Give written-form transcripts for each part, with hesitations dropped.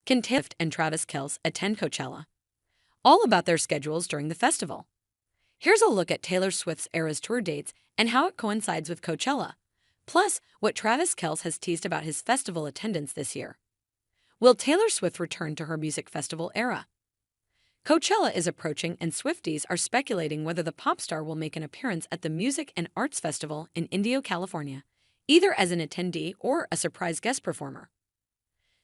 Can Taylor Swift and Travis Kelce attend Coachella? All about their schedules during the festival. Here's a look at Taylor Swift's Eras Tour dates and how it coincides with Coachella, plus what Travis Kelce has teased about his festival attendance this year. Will Taylor Swift return to her music festival era? Coachella is approaching, and Swifties are speculating whether the pop star will make an appearance at the Music and Arts Festival in Indio, California, either as an attendee or a surprise guest performer.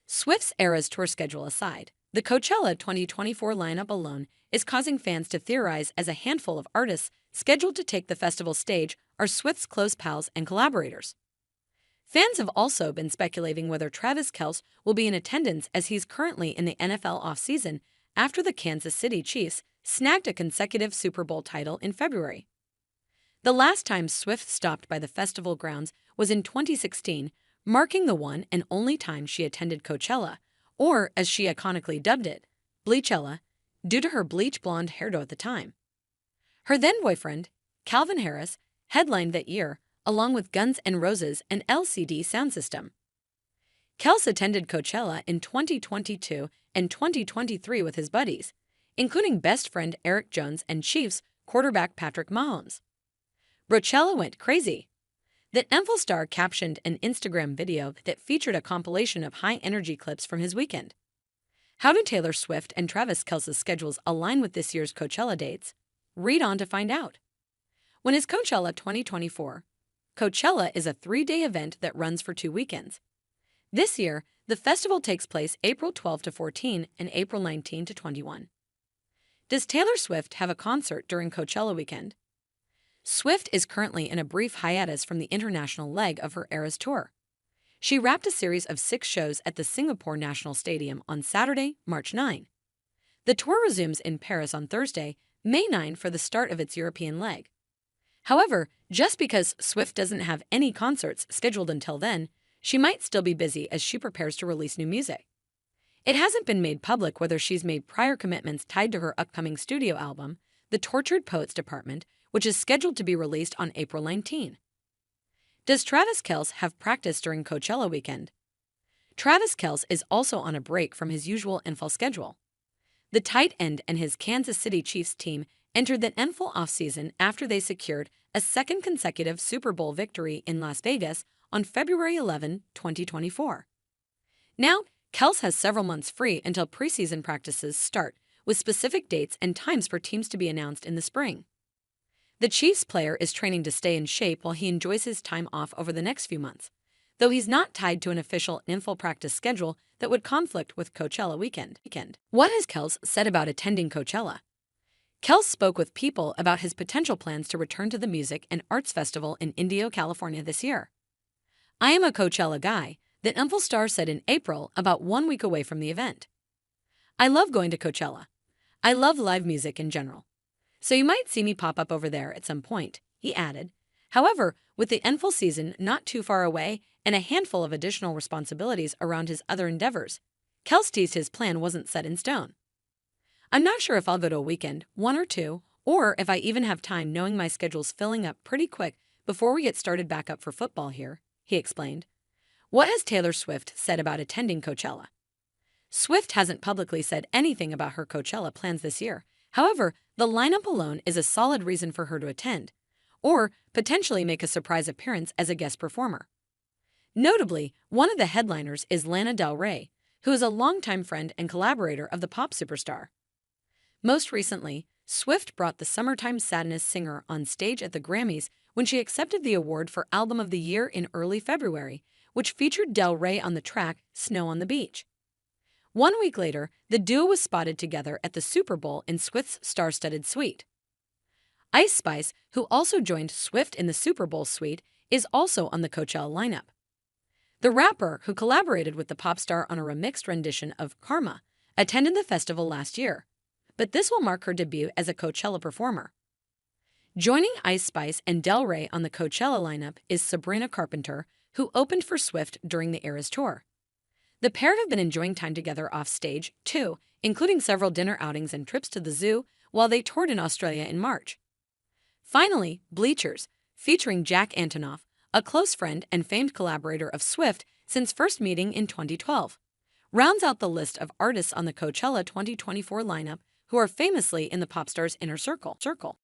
Swift's Eras Tour schedule aside, the Coachella 2024 lineup alone is causing fans to theorize, as a handful of artists scheduled to take the festival stage are Swift's close pals and collaborators. Fans have also been speculating whether Travis Kelce will be in attendance, as he's currently in the NFL offseason after the Kansas City Chiefs snagged a consecutive Super Bowl title in February. The last time Swift stopped by the festival grounds was in 2016, marking the one and only time she attended Coachella, or as she iconically dubbed it, Bleachella, due to her bleach blonde hairdo at the time. Her then-boyfriend, Calvin Harris, headlined that year, along with Guns N' Roses and LCD Soundsystem. Kelce attended Coachella in 2022 and 2023 with his buddies, including best friend Eric Jones and Chiefs quarterback Patrick Mahomes. Brochella went crazy. The NFL star captioned an Instagram video that featured a compilation of high-energy clips from his weekend. How do Taylor Swift and Travis Kelce's schedules align with this year's Coachella dates? Read on to find out. When is Coachella 2024? Coachella is a 3-day event that runs for 2 weekends. This year, the festival takes place April 12 to 14 and April 19 to 21. Does Taylor Swift have a concert during Coachella weekend? Swift is currently in a brief hiatus from the international leg of her Eras Tour. She wrapped a series of 6 shows at the Singapore National Stadium on Saturday, March 9. The tour resumes in Paris on Thursday, May 9 for the start of its European leg. However, just because Swift doesn't have any concerts scheduled until then, she might still be busy as she prepares to release new music. It hasn't been made public whether she's made prior commitments tied to her upcoming studio album, The Tortured Poets Department, which is scheduled to be released on April 19. Does Travis Kelce have practice during Coachella weekend? Travis Kelce is also on a break from his usual NFL schedule. The tight end and his Kansas City Chiefs team entered the NFL offseason after they secured a second consecutive Super Bowl victory in Las Vegas on February 11, 2024. Now, Kelce has several months free until preseason practices start, with specific dates and times for teams to be announced in the spring. The Chiefs player is training to stay in shape while he enjoys his time off over the next few months, though he's not tied to an official NFL practice schedule that would conflict with Coachella weekend. What has Kelce said about attending Coachella? Kelce spoke with People about his potential plans to return to the Music and Arts Festival in Indio, California this year. "I am a Coachella guy," the NFL star said in April, about 1 week away from the event. "I love going to Coachella. I love live music in general. So you might see me pop up over there at some point," he added. However, with the NFL season not too far away and a handful of additional responsibilities around his other endeavors, Kelce teased his plan wasn't set in stone. "I'm not sure if I'll go to a weekend, 1 or 2, or if I even have time, knowing my schedule's filling up pretty quick before we get started back up for football here," he explained. What has Taylor Swift said about attending Coachella? Swift hasn't publicly said anything about her Coachella plans this year. However, the lineup alone is a solid reason for her to attend, or potentially make a surprise appearance as a guest performer. Notably, one of the headliners is Lana Del Rey, who is a longtime friend and collaborator of the pop superstar. Most recently, Swift brought the Summertime Sadness singer on stage at the Grammys when she accepted the award for Album of the Year in early February, which featured Del Rey on the track Snow on the Beach. 1 week later, the duo was spotted together at the Super Bowl in Swift's star-studded suite. Ice Spice, who also joined Swift in the Super Bowl suite, is also on the Coachella lineup. The rapper, who collaborated with the pop star on a remixed rendition of Karma, attended the festival last year, but this will mark her debut as a Coachella performer. Joining Ice Spice and Del Rey on the Coachella lineup is Sabrina Carpenter, who opened for Swift during the Eras Tour. The pair have been enjoying time together off stage, too, including several dinner outings and trips to the zoo while they toured in Australia in March. Finally, Bleachers, featuring Jack Antonoff, a close friend and famed collaborator of Swift since first meeting in 2012, rounds out the list of artists on the Coachella 2024 lineup who are famously in the pop star's inner circle.